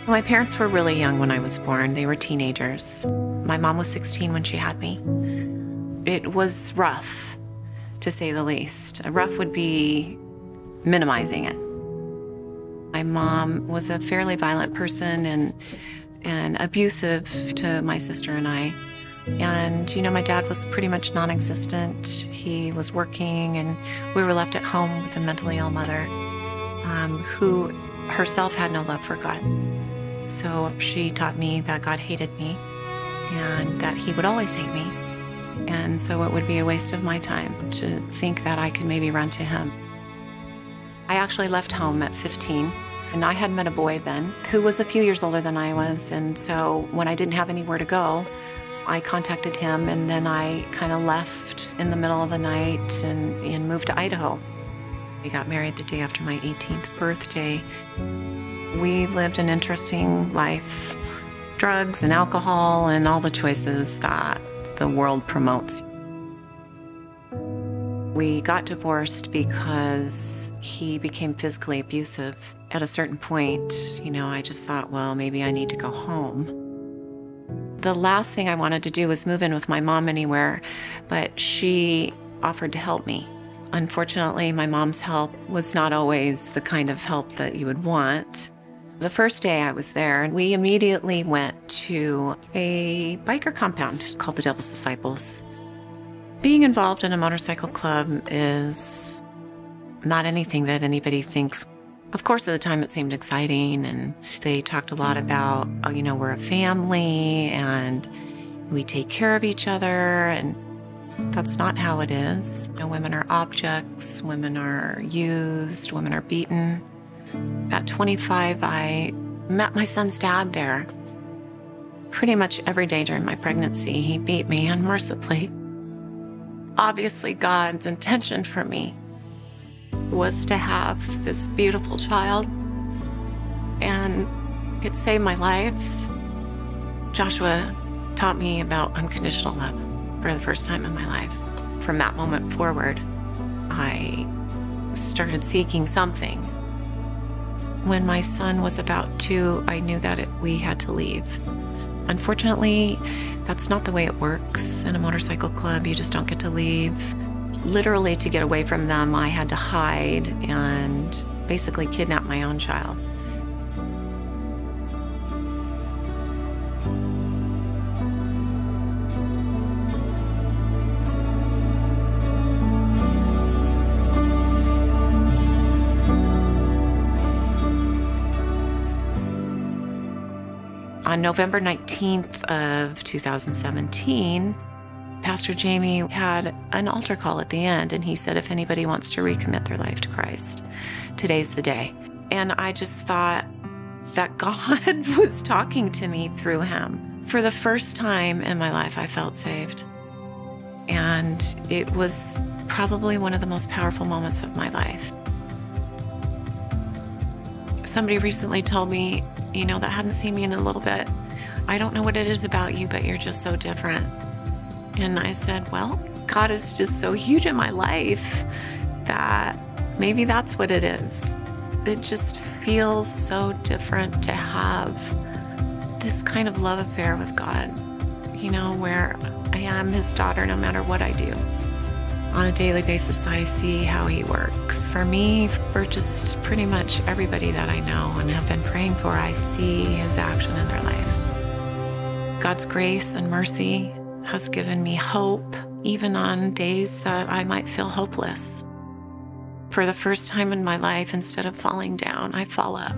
My parents were really young when I was born. They were teenagers. My mom was 16 when she had me. It was rough, to say the least. Rough would be minimizing it. My mom was a fairly violent person and abusive to my sister and I. And, my dad was pretty much non-existent. He was working, and we were left at home with a mentally ill mother who herself had no love for God. So she taught me that God hated me and that he would always hate me. And so it would be a waste of my time to think that I could maybe run to him. I actually left home at 15, and I had met a boy then who was a few years older than I was. And so when I didn't have anywhere to go, I contacted him, and then I kind of left in the middle of the night and moved to Idaho. We got married the day after my 18th birthday. We lived an interesting life, drugs and alcohol and all the choices that the world promotes. We got divorced because he became physically abusive. At a certain point, I just thought, well, maybe I need to go home. The last thing I wanted to do was move in with my mom anywhere, but she offered to help me. Unfortunately, my mom's help was not always the kind of help that you would want. The first day I was there, we immediately went to a biker compound called the Devil's Disciples. Being involved in a motorcycle club is not anything that anybody thinks. Of course, at the time it seemed exciting, and they talked a lot about, we're a family and we take care of each other, and that's not how it is. Women are objects, women are used, women are beaten. At 25, I met my son's dad there. Pretty much every day during my pregnancy, he beat me unmercifully. Obviously, God's intention for me was to have this beautiful child, and it saved my life. Joshua taught me about unconditional love for the first time in my life. From that moment forward, I started seeking something. When my son was about 2, I knew that we had to leave. Unfortunately, that's not the way it works in a motorcycle club. You just don't get to leave. Literally, to get away from them, I had to hide and basically kidnap my own child. On November 19th of 2017, Pastor Jamie had an altar call at the end, and he said, if anybody wants to recommit their life to Christ, today's the day. And I just thought that God was talking to me through him. For the first time in my life, I felt saved. And it was probably one of the most powerful moments of my life. Somebody recently told me, that hadn't seen me in a little bit, I don't know what it is about you, but you're just so different. And I said, well, God is just so huge in my life that maybe that's what it is. It just feels so different to have this kind of love affair with God, where I am his daughter no matter what I do. On a daily basis, I see how he works. For me, for just pretty much everybody that I know and have been praying for, I see his action in their life. God's grace and mercy has given me hope, even on days that I might feel hopeless. For the first time in my life, instead of falling down, I fall up.